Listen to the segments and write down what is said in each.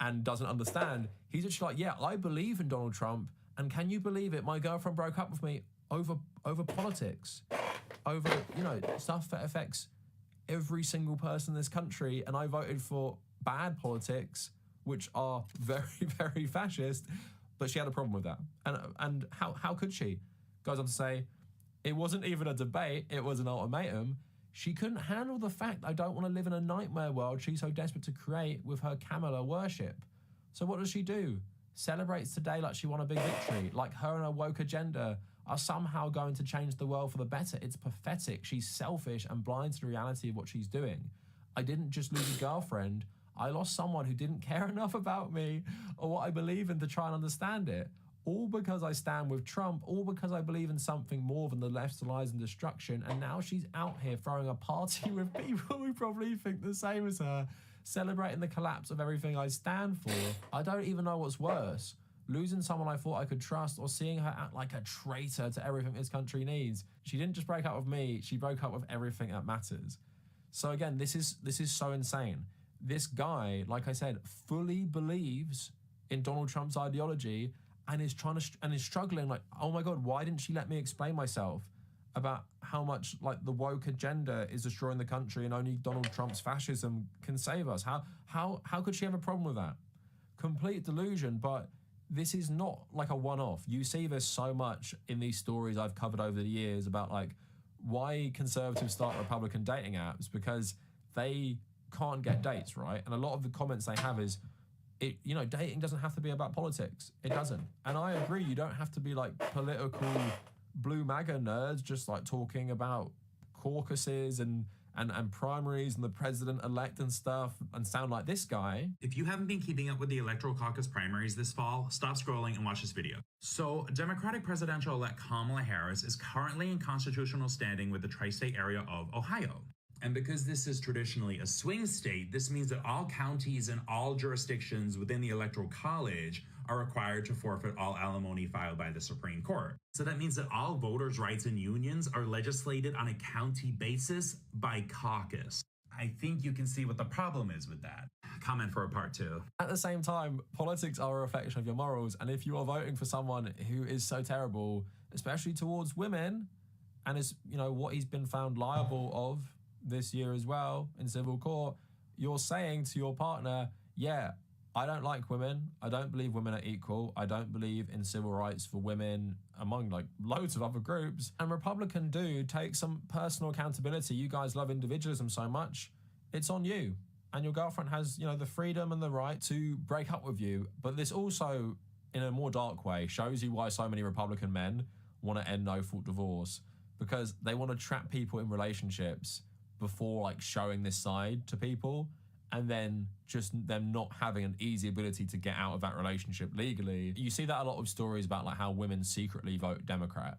and doesn't understand. He's actually like, yeah, I believe in Donald Trump, and can you believe it? My girlfriend broke up with me over politics, over, you know, stuff that affects every single person in this country, and I voted for bad politics, which are very, very fascist, but she had a problem with that. And how could she? Goes on to say, it wasn't even a debate, it was an ultimatum. She couldn't handle the fact I don't want to live in a nightmare world she's so desperate to create with her Kamala worship. So what does she do? Celebrates today like she won a big victory, like her and her woke agenda are somehow going to change the world for the better. It's pathetic. She's selfish and blind to the reality of what she's doing. I didn't just lose a girlfriend. I lost someone who didn't care enough about me or what I believe in to try and understand it. All because I stand with Trump, all because I believe in something more than the left's lies and destruction, and now she's out here throwing a party with people who probably think the same as her, celebrating the collapse of everything I stand for. I don't even know what's worse, losing someone I thought I could trust or seeing her act like a traitor to everything this country needs. She didn't just break up with me, she broke up with everything that matters. So again, this is so insane. This guy, like I said, fully believes in Donald Trump's ideology and is struggling like, oh my God, why didn't she let me explain myself about how much like the woke agenda is destroying the country and only Donald Trump's fascism can save us? How could she have a problem with that? Complete delusion, but this is not like a one-off. You see this so much in these stories I've covered over the years about like why conservatives start Republican dating apps, because they can't get dates, right? And a lot of the comments they have is, you know, dating doesn't have to be about politics. It doesn't. And I agree, you don't have to be like political blue MAGA nerds just like talking about caucuses and primaries and the president-elect and stuff and sound like this guy. If you haven't been keeping up with the electoral caucus primaries this fall, stop scrolling and watch this video. So, Democratic presidential-elect Kamala Harris is currently in constitutional standing with the tri-state area of Ohio. And because this is traditionally a swing state, this means that all counties and all jurisdictions within the Electoral College are required to forfeit all alimony filed by the Supreme Court. So that means that all voters' rights and unions are legislated on a county basis by caucus. I think you can see what the problem is with that. Comment for a part 2. At the same time, politics are a reflection of your morals, and if you are voting for someone who is so terrible, especially towards women, and is, you know, what he's been found liable of this year as well in civil court, you're saying to your partner, yeah, I don't like women, I don't believe women are equal, I don't believe in civil rights for women, among like loads of other groups. And Republican dude, take some personal accountability. You guys love individualism so much, it's on you. And your girlfriend has, you know, the freedom and the right to break up with you. But this also, in a more dark way, shows you why so many Republican men want to end no-fault divorce, because they want to trap people in relationships before like showing this side to people, and then just them not having an easy ability to get out of that relationship legally. You see that a lot of stories about like how women secretly vote Democrat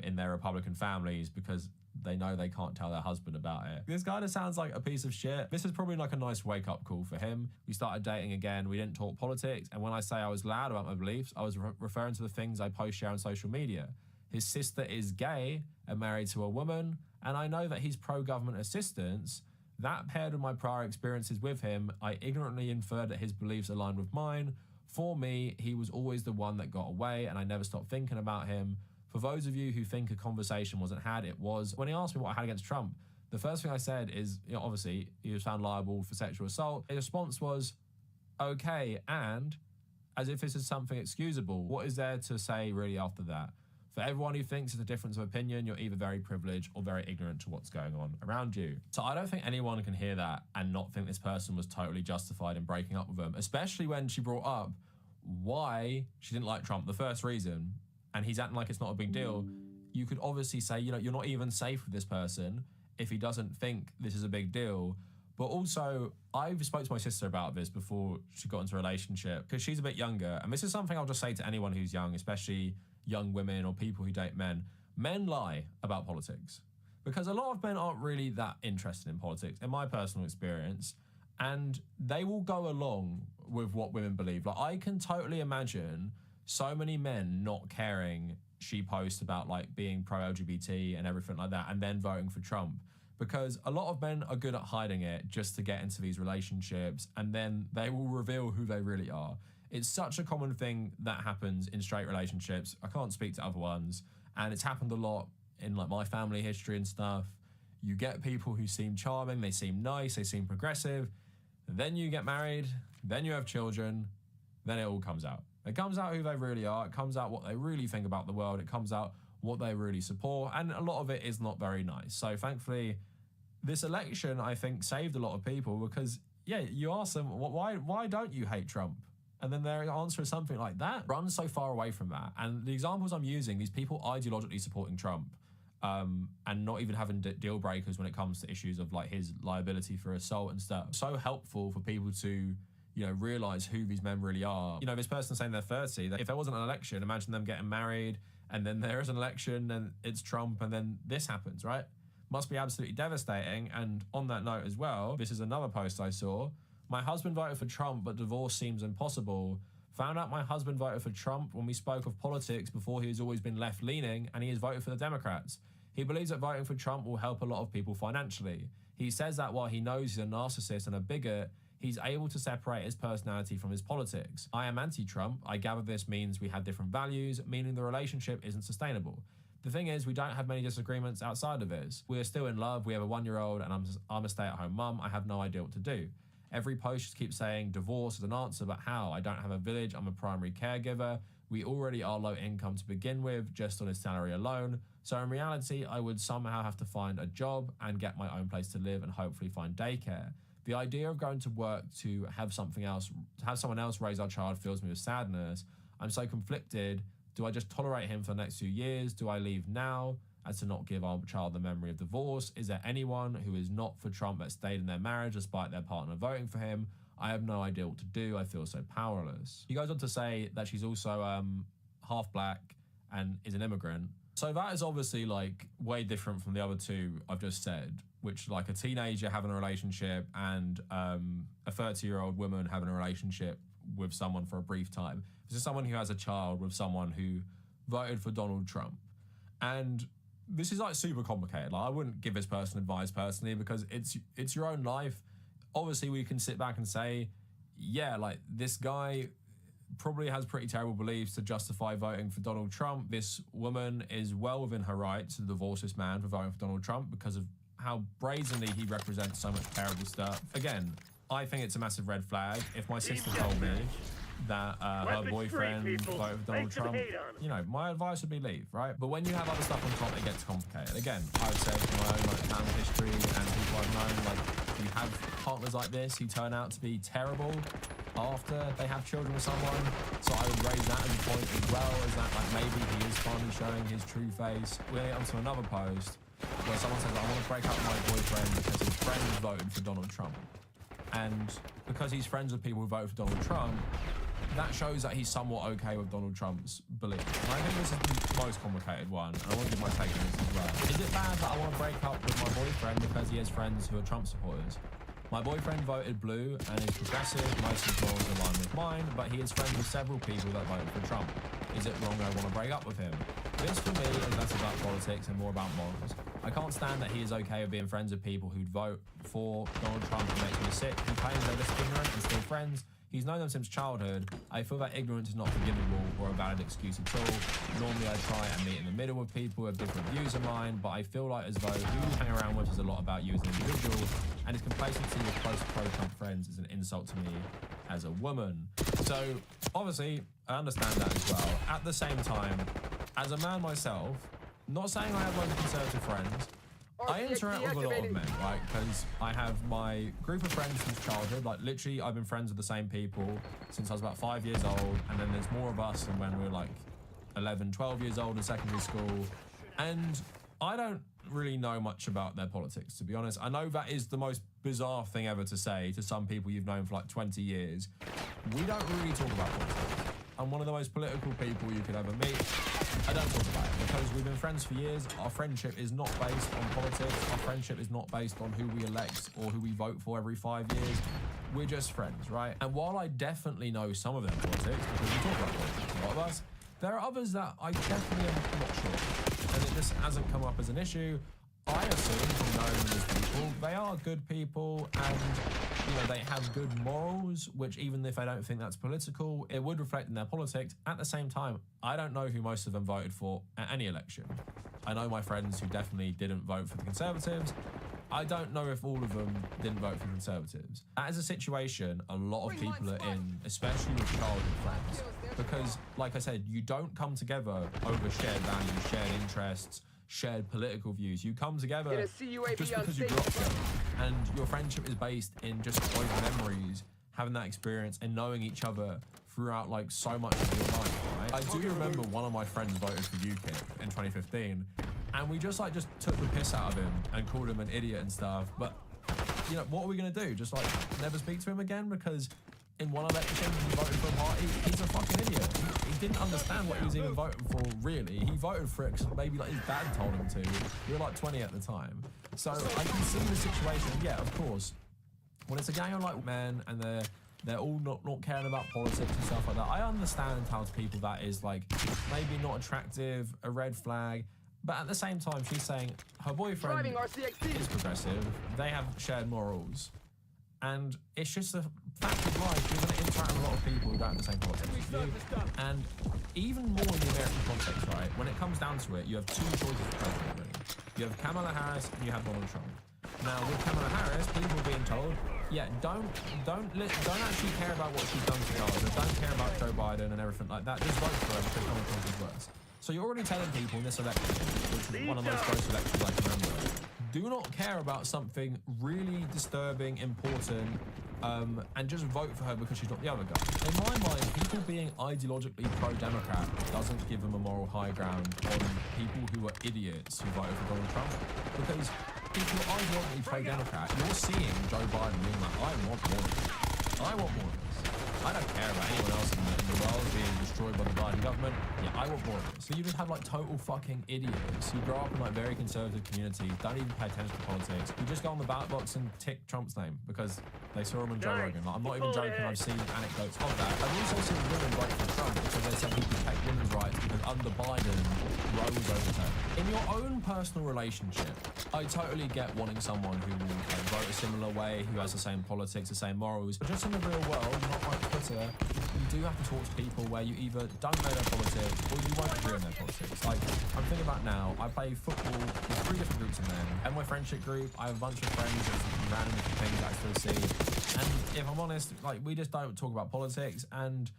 in their Republican families because they know they can't tell their husband about it. This kind of sounds like a piece of shit. This is probably like a nice wake-up call for him. We started dating again, we didn't talk politics, and when I say I was loud about my beliefs, I was referring to the things I post share on social media. His sister is gay and married to a woman, and I know that he's pro-government assistance. That paired with my prior experiences with him, I ignorantly inferred that his beliefs aligned with mine. For me, he was always the one that got away, and I never stopped thinking about him. For those of you who think a conversation wasn't had, it was. When he asked me what I had against Trump, the first thing I said is, you know, obviously, he was found liable for sexual assault. His response was, okay, and, as if this is something excusable. What is there to say really after that? For everyone who thinks it's a difference of opinion, you're either very privileged or very ignorant to what's going on around you. So I don't think anyone can hear that and not think this person was totally justified in breaking up with them, especially when she brought up why she didn't like Trump, the first reason, and he's acting like it's not a big deal. You could obviously say, you know, you're not even safe with this person if he doesn't think this is a big deal. But also, I've spoke to my sister about this before she got into a relationship, because she's a bit younger, and this is something I'll just say to anyone who's young, especially young women or people who date men. Men lie about politics because a lot of men aren't really that interested in politics, in my personal experience, and they will go along with what women believe. Like, I can totally imagine so many men not caring she posts about like being pro-LGBT and everything like that and then voting for Trump, because a lot of men are good at hiding it just to get into these relationships, and then they will reveal who they really are. It's such a common thing that happens in straight relationships. I can't speak to other ones, and it's happened a lot in like my family history and stuff. You get people who seem charming, they seem nice, they seem progressive, then you get married, then you have children, then it all comes out. It comes out who they really are, it comes out what they really think about the world, it comes out what they really support, and a lot of it is not very nice. So thankfully, this election, I think, saved a lot of people because, yeah, you ask them, why don't you hate Trump? And then their answer is something like that. Run so far away from that. And the examples I'm using, these people ideologically supporting Trump, and not even having deal breakers when it comes to issues of like his liability for assault and stuff. So helpful for people to, you know, realize who these men really are. You know, this person saying they're 30, that if there wasn't an election, imagine them getting married, and then there is an election and it's Trump, and then this happens, right? Must be absolutely devastating. And on that note as well, this is another post I saw. My husband voted for Trump, but divorce seems impossible. Found out my husband voted for Trump when we spoke of politics before he has always been left-leaning, and he has voted for the Democrats. He believes that voting for Trump will help a lot of people financially. He says that while he knows he's a narcissist and a bigot, he's able to separate his personality from his politics. I am anti-Trump. I gather this means we have different values, meaning the relationship isn't sustainable. The thing is, we don't have many disagreements outside of this. We're still in love, we have a 1-year-old, and I'm a stay-at-home mum. I have no idea what to do. Every post just keeps saying divorce is an answer, but how? I don't have a village, I'm a primary caregiver. We already are low income to begin with, just on his salary alone. So in reality, I would somehow have to find a job and get my own place to live and hopefully find daycare. The idea of going to work to have someone else raise our child fills me with sadness. I'm so conflicted. Do I just tolerate him for the next few years? Do I leave now as to not give our child the memory of divorce? Is there anyone who is not for Trump that stayed in their marriage despite their partner voting for him? I have no idea what to do. I feel so powerless. He goes on to say that she's also half black and is an immigrant. So that is obviously like way different from the other two I've just said, which like a teenager having a relationship and a 30-year-old woman having a relationship with someone for a brief time. This is someone who has a child with someone who voted for Donald Trump. And this is like super complicated. Like I wouldn't give this person advice personally because it's your own life. Obviously we can sit back and say, yeah, like this guy probably has pretty terrible beliefs to justify voting for Donald Trump. This woman is well within her rights to divorce this man for voting for Donald Trump because of how brazenly he represents so much terrible stuff. Again, I think it's a massive red flag. If my sister told me that her boyfriend voted for Donald Trump, you know, my advice would be leave, right? But when you have other stuff on top, it gets complicated. Again, I've said my own like family history and people I've known, like you have partners like this who turn out to be terrible after they have children with someone. So I would raise that as a point as well, is that like maybe he is finally showing his true face. We'll get onto another post where someone says, I want to break up with my boyfriend because his friends voted for Donald Trump. And because he's friends with people who voted for Donald Trump, that shows that he's somewhat okay with Donald Trump's beliefs. And I think this is the most complicated one, and I want to give my take on this as well. Is it bad that I want to break up with my boyfriend because he has friends who are Trump supporters? My boyfriend voted blue and is progressive, most of his morals align with mine, but he is friends with several people that voted for Trump. Is it wrong I want to break up with him? This for me is less about politics and more about morals. I can't stand that he is okay with being friends with people who'd vote for Donald Trump and make me sick. He claims they're just ignorant and still friends. He's known them since childhood. I feel that ignorance is not forgivable or a valid excuse at all. Normally I try and meet in the middle with people with different views of mine, but I feel like as though who you hang around with is a lot about you as an individual, and his complacency with close pro-Trump friends is an insult to me as a woman. So obviously I understand that as well. At the same time, as a man myself, not saying I have loads of conservative friends, I interact with a lot of men, right? Because I have my group of friends since childhood. Like literally, I've been friends with the same people since I was about 5 years old. And then there's more of us than when we were like 11, 12 years old in secondary school. And I don't really know much about their politics, to be honest. I know that is the most bizarre thing ever to say to some people you've known for like 20 years. We don't really talk about politics. I'm one of the most political people you could ever meet. I don't talk about it because we've been friends for years. Our friendship is not based on politics. Our friendship is not based on who we elect or who we vote for every 5 years. We're just friends, right? And while I definitely know some of their politics, because we talk about politics, a lot of us, there are others that I definitely am not sure. And it just hasn't come up as an issue. I assume from knowing these people, they are good people and, you know, they have good morals, which even if I don't think that's political, it would reflect in their politics. At the same time, I don't know who most of them voted for at any election. I know my friends who definitely didn't vote for the Conservatives. I don't know if all of them didn't vote for the Conservatives. That is a situation a lot of people are in, especially with childhood friends. Because, like I said, you don't come together over shared values, shared interests, shared political views. You come together just because you grew up together. And your friendship is based in just close memories, having that experience and knowing each other throughout like so much of your life, right? I do remember one of my friends voted for UKIP in 2015 and we just took the piss out of him and called him an idiot and stuff. But, you know, what are we gonna do? Just like never speak to him again because in one election he voted for a party? He's a fucking idiot. He didn't understand what he was even voting for, really. He voted for it because maybe like his dad told him to. We were like 20 at the time. So I can see the situation. Yeah, of course. When it's a gang of like men and they're all not caring about politics and stuff like that, I understand how to people that is like maybe not attractive, a red flag. But at the same time, she's saying her boyfriend is progressive. They have shared morals. And it's just a fact of life. You're going to interact with a lot of people who don't have the same politics as you. And even more in the American context, right? When it comes down to it, you have two choices for president, really. You have Kamala Harris and you have Donald Trump. Now, with Kamala Harris, people are being told, yeah, don't actually care about what she's done to Gaza. Don't care about Joe Biden and everything like that. Just vote for her because Donald Trump is worse. So you're already telling people in this election, which is one of the most gross elections I can remember, do not care about something really disturbing, important, and just vote for her because she's not the other guy. In my mind, people being ideologically pro-Democrat doesn't give them a moral high ground on people who are idiots who voted for Donald Trump. Because if you're ideologically pro-Democrat, you're seeing Joe Biden being like, I want more of this. I want more of this. I don't care about anyone else in the world being destroyed by the Biden government. Yeah, I want more of this. So you just have like total fucking idiots who grow up in like very conservative communities, don't even pay attention to politics, who just go on the ballot box and tick Trump's name because they saw him on Joe Rogan. Like, I'm not even joking, I've seen anecdotes of that. I've also seen women vote for Trump because they said he protect women's rights because under Biden, Roe was overturned. In your own personal relationship, I totally get wanting someone who will vote a similar way, who has the same politics, the same morals, but just in the real world, not like Twitter, you do have to talk to people where you either don't know their politics or you won't agree on their politics. Like, I'm thinking about now, I play football with 3 different groups of men. And my friendship group, I have a bunch of friends that random things that I still see. And if I'm honest, like, we just don't talk about politics. And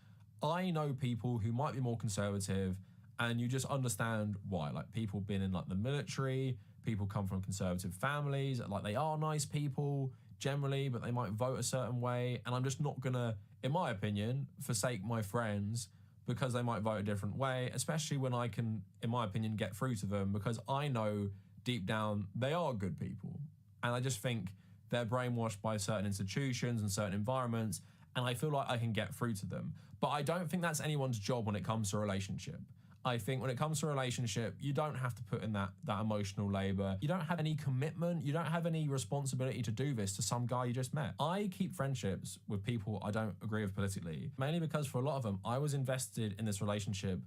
I know people who might be more conservative and you just understand why. Like, people been in like the military, people come from conservative families, like they are nice people generally, but they might vote a certain way. And I'm just not gonna, in my opinion, forsake my friends because they might vote a different way, especially when I can, in my opinion, get through to them because I know deep down they are good people. And I just think they're brainwashed by certain institutions and certain environments, and I feel like I can get through to them. But I don't think that's anyone's job when it comes to a relationship. I think when it comes to a relationship, you don't have to put in that emotional labor. You don't have any commitment. You don't have any responsibility to do this to some guy you just met. I keep friendships with people I don't agree with politically, mainly because for a lot of them, I was invested in this relationship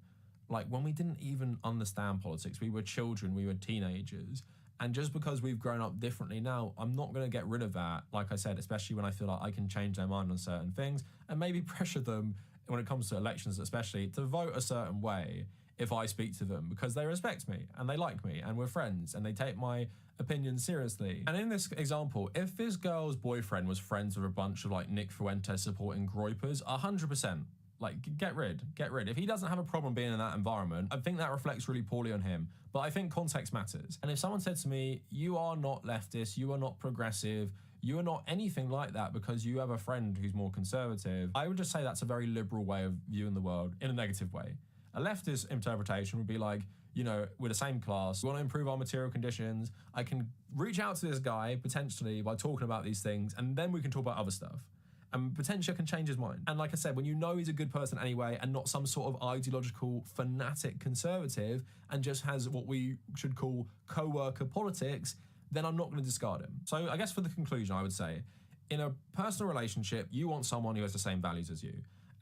like when we didn't even understand politics. We were children, we were teenagers. And just because we've grown up differently now, I'm not going to get rid of that, like I said, especially when I feel like I can change their mind on certain things and maybe pressure them when it comes to elections, especially to vote a certain way if I speak to them because they respect me and they like me and we're friends and they take my opinion seriously. And in this example, if this girl's boyfriend was friends with a bunch of like Nick Fuentes supporting groypers, 100%. Like, get rid. If he doesn't have a problem being in that environment, I think that reflects really poorly on him. But I think context matters. And if someone said to me, you are not leftist, you are not progressive, you are not anything like that because you have a friend who's more conservative, I would just say that's a very liberal way of viewing the world in a negative way. A leftist interpretation would be like, you know, we're the same class, we want to improve our material conditions, I can reach out to this guy potentially by talking about these things, and then we can talk about other stuff. And potentially I can change his mind. And like I said, when you know he's a good person anyway and not some sort of ideological fanatic conservative and just has what we should call co-worker politics, then I'm not going to discard him. So I guess for the conclusion, I would say, in a personal relationship, you want someone who has the same values as you.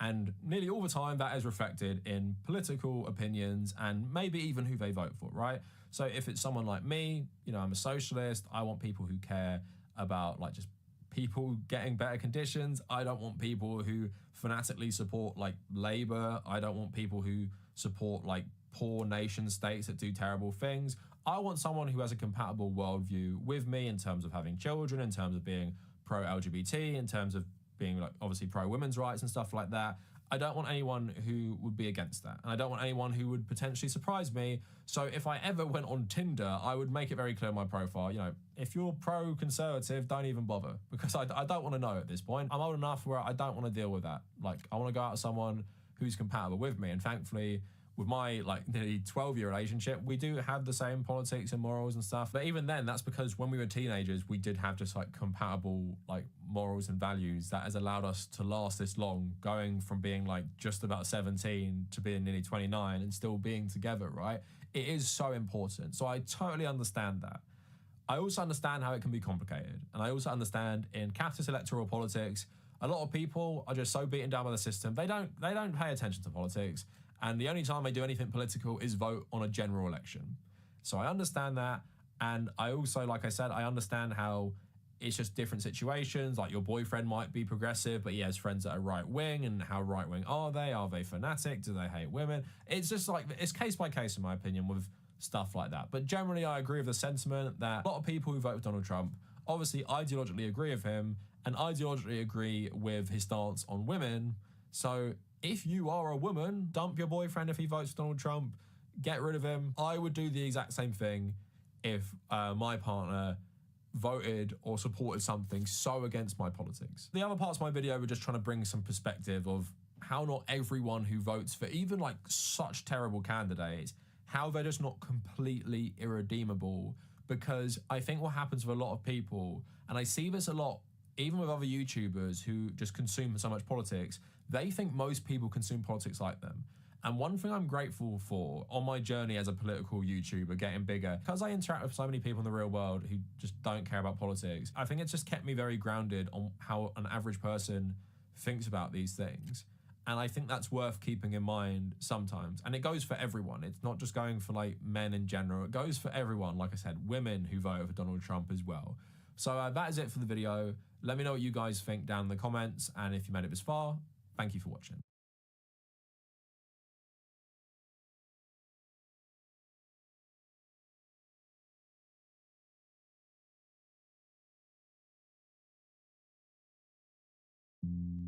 And nearly all the time that is reflected in political opinions and maybe even who they vote for, right? So if it's someone like me, you know, I'm a socialist, I want people who care about like just people getting better conditions. I don't want people who fanatically support like Labour. I don't want people who support like poor nation states that do terrible things. I want someone who has a compatible worldview with me in terms of having children, in terms of being pro-LGBT, in terms of being like obviously pro-women's rights and stuff like that. I don't want anyone who would be against that. And I don't want anyone who would potentially surprise me. So if I ever went on Tinder, I would make it very clear in my profile, you know, if you're pro-conservative, don't even bother, because I don't want to know at this point. I'm old enough where I don't want to deal with that. Like, I want to go out with someone who's compatible with me. And thankfully, with my like nearly 12-year relationship, we do have the same politics and morals and stuff. But even then, that's because when we were teenagers, we did have just like compatible like morals and values that has allowed us to last this long, going from being like just about 17 to being nearly 29 and still being together, right? It is so important. So I totally understand that. I also understand how it can be complicated. And I also understand in capitalist electoral politics, a lot of people are just so beaten down by the system. They don't pay attention to politics. And the only time they do anything political is vote on a general election. So I understand that. And I also, like I said, I understand how it's just different situations. Like your boyfriend might be progressive, but he has friends that are right wing. And how right wing are they? Are they fanatic? Do they hate women? It's just like, it's case by case, in my opinion, with stuff like that. But generally, I agree with the sentiment that a lot of people who vote for Donald Trump obviously ideologically agree with him and ideologically agree with his stance on women. So if you are a woman, dump your boyfriend if he votes for Donald Trump, get rid of him. I would do the exact same thing if my partner voted or supported something so against my politics. The other parts of my video were just trying to bring some perspective of how not everyone who votes for even like such terrible candidates, how they're just not completely irredeemable. Because I think what happens with a lot of people, and I see this a lot even with other YouTubers who just consume so much politics, they think most people consume politics like them. And one thing I'm grateful for on my journey as a political YouTuber getting bigger, because I interact with so many people in the real world who just don't care about politics, I think it's just kept me very grounded on how an average person thinks about these things. And I think that's worth keeping in mind sometimes. And it goes for everyone. It's not just going for like men in general. It goes for everyone. Like I said, women who voted for Donald Trump as well. So that is it for the video. Let me know what you guys think down in the comments. And if you made it this far, thank you for watching.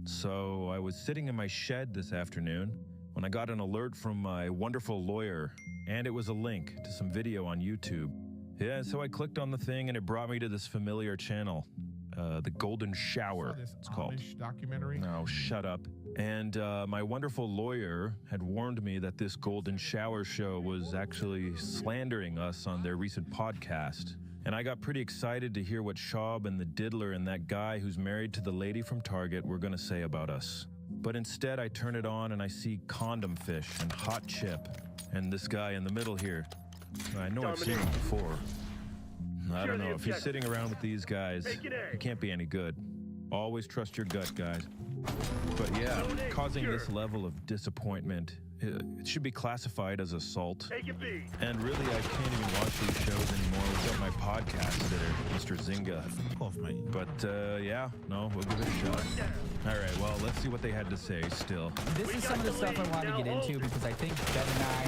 So I was sitting in my shed this afternoon when I got an alert from my wonderful lawyer, and it was a link to some video on YouTube. Yeah, so I clicked on the thing and it brought me to this familiar channel, The Golden Shower, it's called. Documentary? No, shut up. And my wonderful lawyer had warned me that this Golden Shower show was actually slandering us on their recent podcast. And I got pretty excited to hear what Schaub and the Diddler and that guy who's married to the lady from Target were going to say about us. But instead, I turn it on and I see Condom Fish and Hot Chip and this guy in the middle here. I know I've seen him before. I don't know. If he's sitting around with these guys, he can't be any good. Always trust your gut, guys. But yeah, causing this level of disappointment, it should be classified as assault. And really, I can't even watch these shows anymore without my podcast sitter, Mr. Zynga. But yeah, no, we'll give it a shot. All right, well, let's see what they had to say still. This is some of the stuff I wanted to get into because I think Ben and I,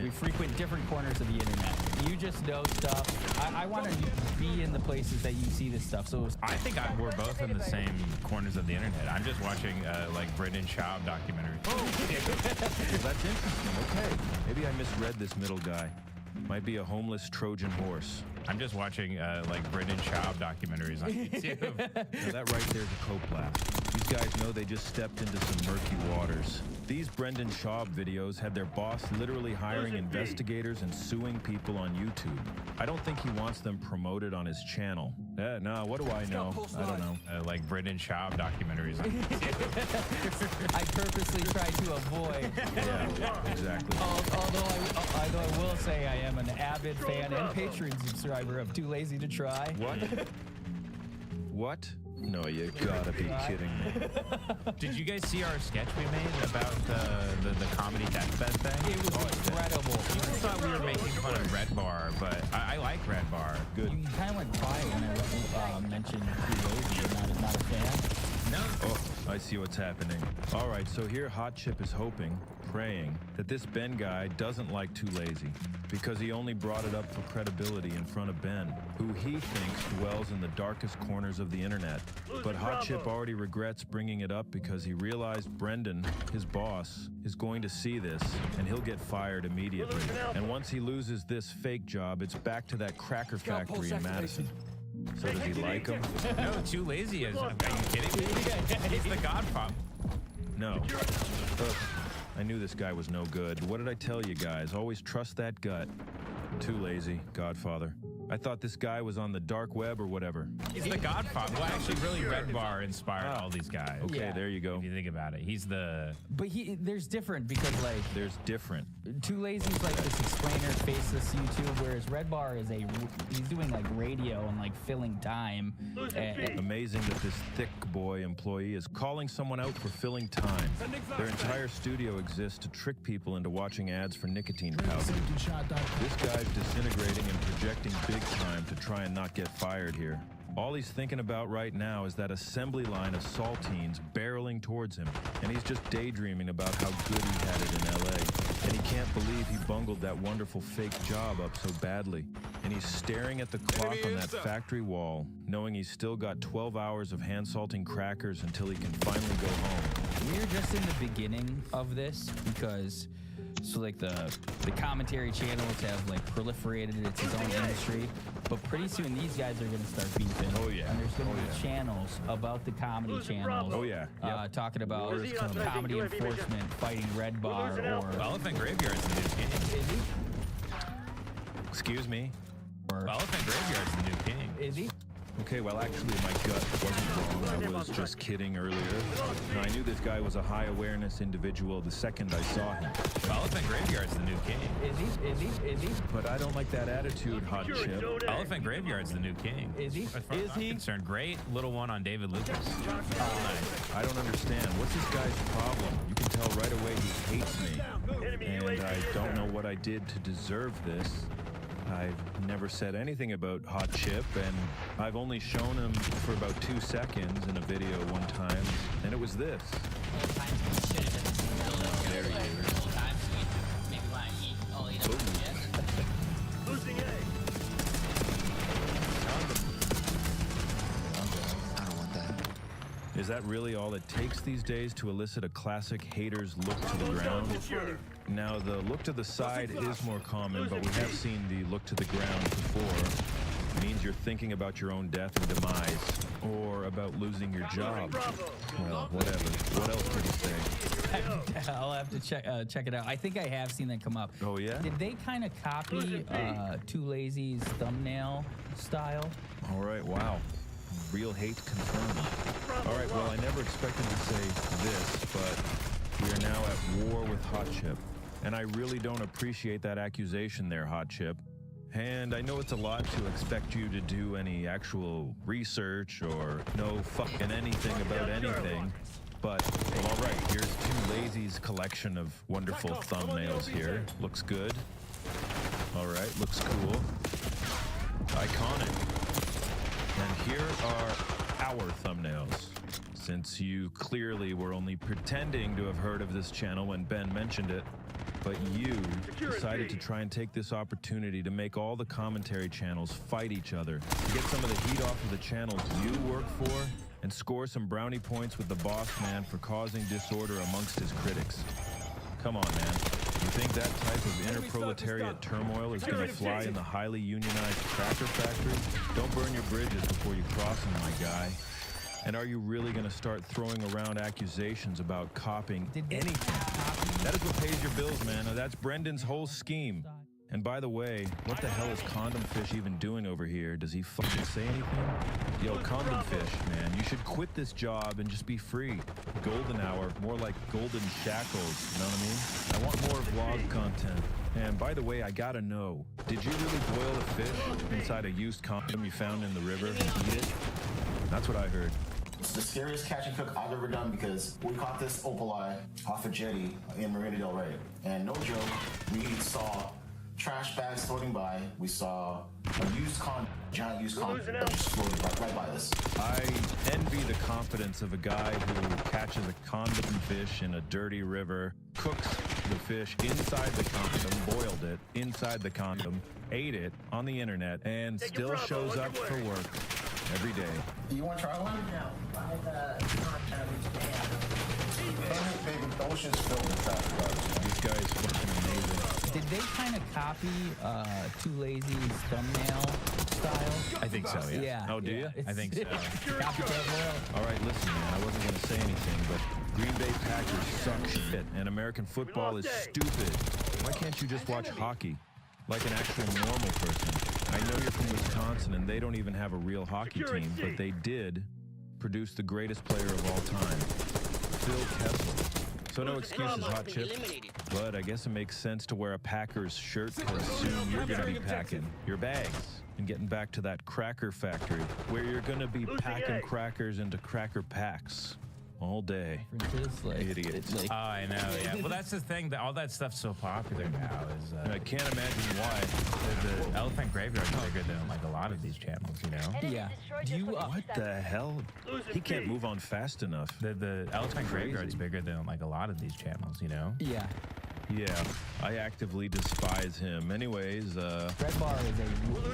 we frequent different corners of the internet. You just know stuff. I want to be in the places that you see this stuff. So I think we're both in the same corners of the internet. I'm just watching like Brendan Schaub documentaries. Oh, that's interesting. Okay, maybe I misread this middle guy. Might be a homeless Trojan horse. I'm just watching like Brendan Schaub documentaries on YouTube. Now that right there's a co-blast. These guys know they just stepped into some murky waters. These Brendan Schaub videos had their boss literally hiring investigators and suing people on YouTube. I don't think he wants them promoted on his channel. No, what do I know? I don't know. Like Brendan Schaub documentaries on YouTube. I purposely tried to avoid. Yeah, exactly. Although I will say I am an avid fan and Patreon subscriber of Too Lazy to Try. What? What? No, you gotta be kidding me. Did you guys see our sketch we made about the comedy deathbed thing? It was incredible. People thought we were making fun of Red Bar, but I like Red Bar. Good. You kind of went quiet when I mentioned Too Lazy. You're not a fan? No. Oh, I see what's happening. All right, so here Hot Chip is hoping, praying, that this Ben guy doesn't like Too Lazy because he only brought it up for credibility in front of Ben, who he thinks dwells in the darkest corners of the internet. But Hot Chip already regrets bringing it up because he realized Brendan, his boss, is going to see this and he'll get fired immediately. And once he loses this fake job, it's back to that cracker factory in Madison. So does he like him? No, Too Lazy is. Are you kidding me? He's the Godfather. No. Ugh, I knew this guy was no good. What did I tell you guys? Always trust that gut. Too Lazy, Godfather. I thought this guy was on the dark web or whatever. He's the Godfather. Well, actually, really, Red Bar inspired all these guys. Okay, Yeah. there you go. If you think about it, he's the. But there's different because like There's different. Too Lazy's like this explainer, faceless YouTube, whereas Red Bar is he's doing like radio and like filling time. Amazing that this thick boy employee is calling someone out for filling time. Their entire studio exists to trick people into watching ads for nicotine pouches. This guy's disintegrating and projecting big time to try and not get fired here. All he's thinking about right now is that assembly line of saltines barreling towards him, and he's just daydreaming about how good he had it in LA. And he can't believe he bungled that wonderful fake job up so badly. And he's staring at the clock on that factory wall, knowing he's still got 12 hours of hand salting crackers until he can finally go home. We're just in the beginning of this because so like the commentary channels have like proliferated, it's its own industry, but pretty soon these guys are going to start beefing. Oh, yeah. And there's going to be channels about the comedy channels. Oh, yeah. Yep. Talking about comedy enforcement fighting Red Bar or Elephant Graveyard's the new king. Is he? Excuse me? Elephant Graveyard's the new king. Is he? Okay, well, actually, my gut wasn't wrong. I was just kidding earlier. No, I knew this guy was a high-awareness individual the second I saw him. Elephant Graveyard's the new king. Is he? But I don't like that attitude, Hot Chip. Elephant Graveyard's the new king. Is he? As far as I'm concerned, great little one on David Lucas. I don't understand. What's this guy's problem? You can tell right away he hates me. And I don't know what I did to deserve this. I've never said anything about Hot Chip, and I've only shown him for about 2 seconds in a video one time, and it was this. There he is. Losing A. I don't want that. Is that really all it takes these days to elicit a classic hater's look to the ground? Now, the look to the side is more common, but we have seen the look to the ground before. It means you're thinking about your own death and demise, or about losing your job. Well, whatever. What else could you say? I'll have to check it out. I think I have seen that come up. Oh, yeah? Did they kind of copy Too Lazy's thumbnail style? All right, wow. Real hate confirmed. All right, well, I never expected to say this, but we are now at war with Hot Chip. And I really don't appreciate that accusation there, Hot Chip. And I know it's a lot to expect you to do any actual research or know fucking anything about anything. But, well, all right, here's Too Lazy's collection of wonderful thumbnails here. Looks good. All right, looks cool. Iconic. And here are our thumbnails. Since you clearly were only pretending to have heard of this channel when Ben mentioned it, but you decided to try and take this opportunity to make all the commentary channels fight each other, to get some of the heat off of the channels you work for, and score some brownie points with the boss man for causing disorder amongst his critics. Come on, man. You think that type of interproletariat turmoil is going to fly in the highly unionized cracker factory? Don't burn your bridges before you cross them, my guy. And are you really going to start throwing around accusations about copying anything? That is what pays your bills, man. Now, that's Brendan's whole scheme. And by the way, what the hell is Condom Fish even doing over here? Does he fucking say anything? Yo, Condom Fish, man, you should quit this job and just be free. Golden hour, more like golden shackles, you know what I mean? I want more vlog content. And by the way, I gotta know, did you really boil a fish inside a used condom you found in the river and eat it? That's what I heard. It's the scariest catch and cook I've ever done because we caught this opaleye off a jetty in Marina Del Rey. And no joke, we saw trash bags floating by. We saw a giant used con that just floated right by us. I envy the confidence of a guy who catches a condom fish in a dirty river, cooks the fish inside the condom, boiled it inside the condom, ate it on the internet, and still shows up for work every day. You want to try one? No, buy the content Baby, the ocean's filled with trash bags. This guy is fucking amazing. Did they kind of copy Too Lazy's thumbnail style? I think so, yeah. Yeah. Oh, do you? I think so. Copycat oil. All right, listen, man, I wasn't going to say anything, but Green Bay Packers suck shit, and American football is stupid. Why can't you just watch hockey like an actual normal person? I know you're from Wisconsin, and they don't even have a real hockey team, but they did produce the greatest player of all time, Phil Kessel. So no excuses, Hot Chip. But I guess it makes sense to wear a Packers shirt because soon you're going to be packing your bags and getting back to that cracker factory where you're going to be packing crackers into cracker packs all day. Idiots. Like, Oh, I know, yeah. Well, that's the thing. That all that stuff's so popular now. Is I can't imagine why. the Elephant Graveyard is bigger than like a lot of these channels, you know? yeah. Do you, What the hell? He can't move on fast enough. The Elephant Graveyard's bigger than like a lot of these channels, you know? yeah. Yeah, I actively despise him. Anyways, Red Bar is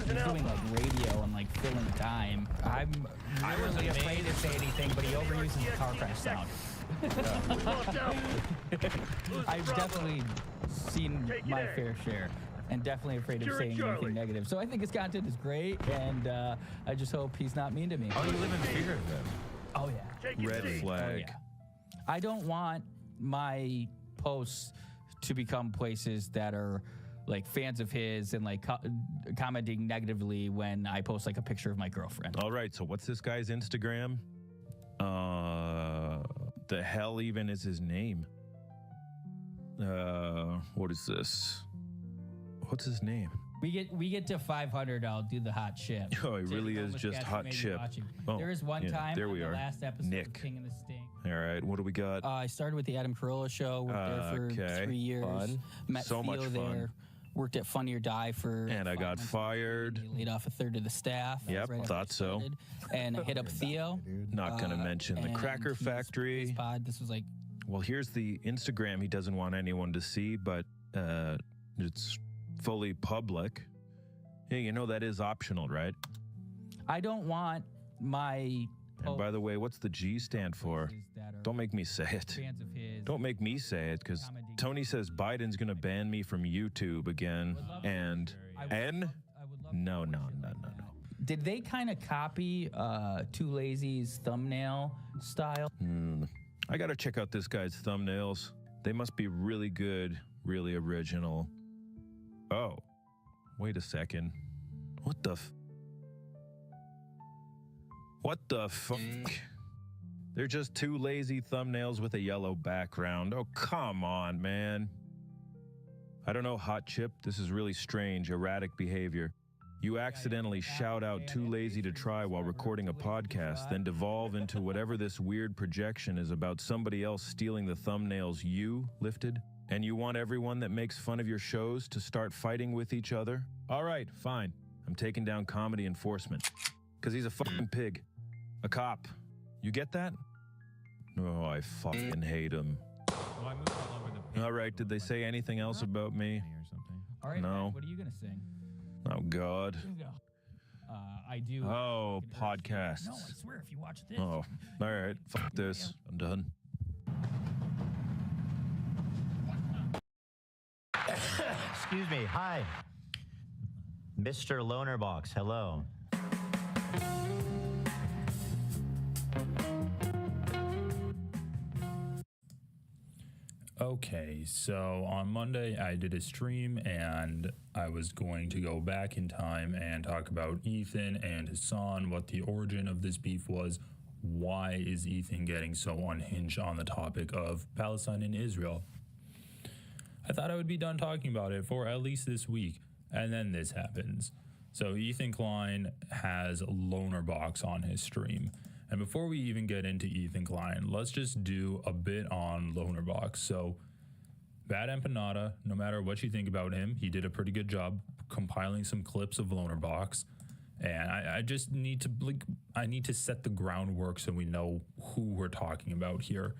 he's doing like radio and like filling time. I'm really afraid to say anything, but he overuses the car crash sound. I've definitely seen my fair share and definitely afraid of saying anything negative. So I think his content is great, and I just hope he's not mean to me. Oh, you live in fear of them. Oh, yeah. red Oh, flag. yeah. I don't want my posts to become places that are like fans of his and like commenting negatively when I post like a picture of my girlfriend. All right, so what's this guy's Instagram? The hell even is his name? What is this? What's his name? We get to 500. I'll do the hot chip. Oh, he really is Almost just got hot maybe chip. watching. Oh, there is one yeah, time there on we the are. last episode Nick. of King and the Sting. All right, what do we got? I started with the Adam Carolla show. Worked there for Okay. 3 years. Fun. Met So Theo much fun. there. Worked at Funny or Die for. And I 5 got months. fired. He laid off a third of the staff. Yep, right after thought I so. started. And I hit up Theo. Not gonna mention the and Cracker his Factory. pod. This was like Well, here's the Instagram he doesn't want anyone to see, but it's fully public. Yeah, you know that is optional, right? I don't want my. And by the way, what's the G stand for? Don't make me say it. Fans of his. Don't make me say it, because Tony says Biden's going to ban me from YouTube again. And N? No. Did they kind of copy Too Lazy's thumbnail style? I got to check out this guy's thumbnails. They must be really good, really original. Oh, wait a second. What the fuck? They're just two lazy thumbnails with a yellow background. Oh, come on, man. I don't know, Hot Chip. This is really strange, erratic behavior. You accidentally shout out Too Lazy to Try while recording a podcast, then devolve into whatever this weird projection is about somebody else stealing the thumbnails you lifted? And you want everyone that makes fun of your shows to start fighting with each other? All right, fine. I'm taking down comedy enforcement. Because he's a fucking pig. A cop. You get that? Oh, I fucking hate him. Well, I moved all over the page. All right, did they say anything else about me? Or something. All right, No. Matt, what are you gonna sing? Oh, God. I do. Oh, podcasts. No, I swear, if you watch this. Oh, all right. Fuck this. I'm done. Excuse me. Hi. Mr. Lonerbox. Hello. Okay, so on Monday I did a stream and I was going to go back in time and talk about Ethan and Hassan, what the origin of this beef was. Why is Ethan getting so unhinged on the topic of Palestine and Israel? I thought I would be done talking about it for at least this week, and then this happens. So Ethan Klein has Lonerbox on his stream. And before we even get into Ethan Klein, let's just do a bit on Lonerbox. So Bad Empanada, no matter what you think about him, he did a pretty good job compiling some clips of Lonerbox. And I just need to I need to set the groundwork so we know who we're talking about here.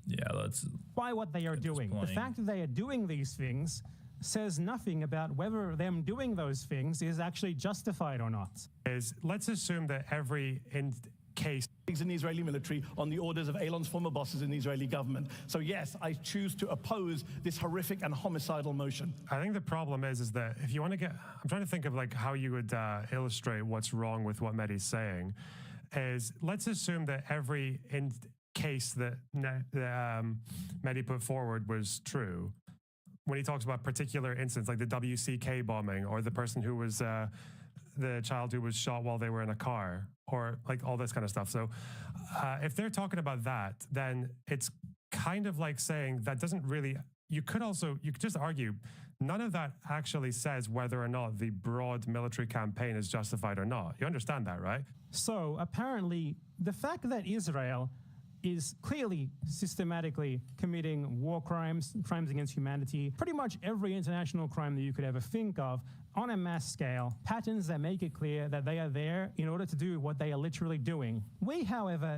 Yeah, let's... By what they are doing. The fact that they are doing these things says nothing about whether them doing those things is actually justified or not. Let's assume that every case in the Israeli military on the orders of Elon's former bosses in the Israeli government. So yes, I choose to oppose this horrific and homicidal motion. I think the problem is that if you want to get, I'm trying to think of like how you would illustrate what's wrong with what Mehdi's saying. Is let's assume that every case that Mehdi put forward was true. When he talks about particular incidents like the WCK bombing or the person who was the child who was shot while they were in a car or like all this kind of stuff. So if they're talking about that, then it's kind of like saying that doesn't really, you could just argue none of that actually says whether or not the broad military campaign is justified or not. You understand that, right? So apparently the fact that Israel is clearly systematically committing war crimes, crimes against humanity, pretty much every international crime that you could ever think of on a mass scale, patterns that make it clear that they are there in order to do what they are literally doing. We, however,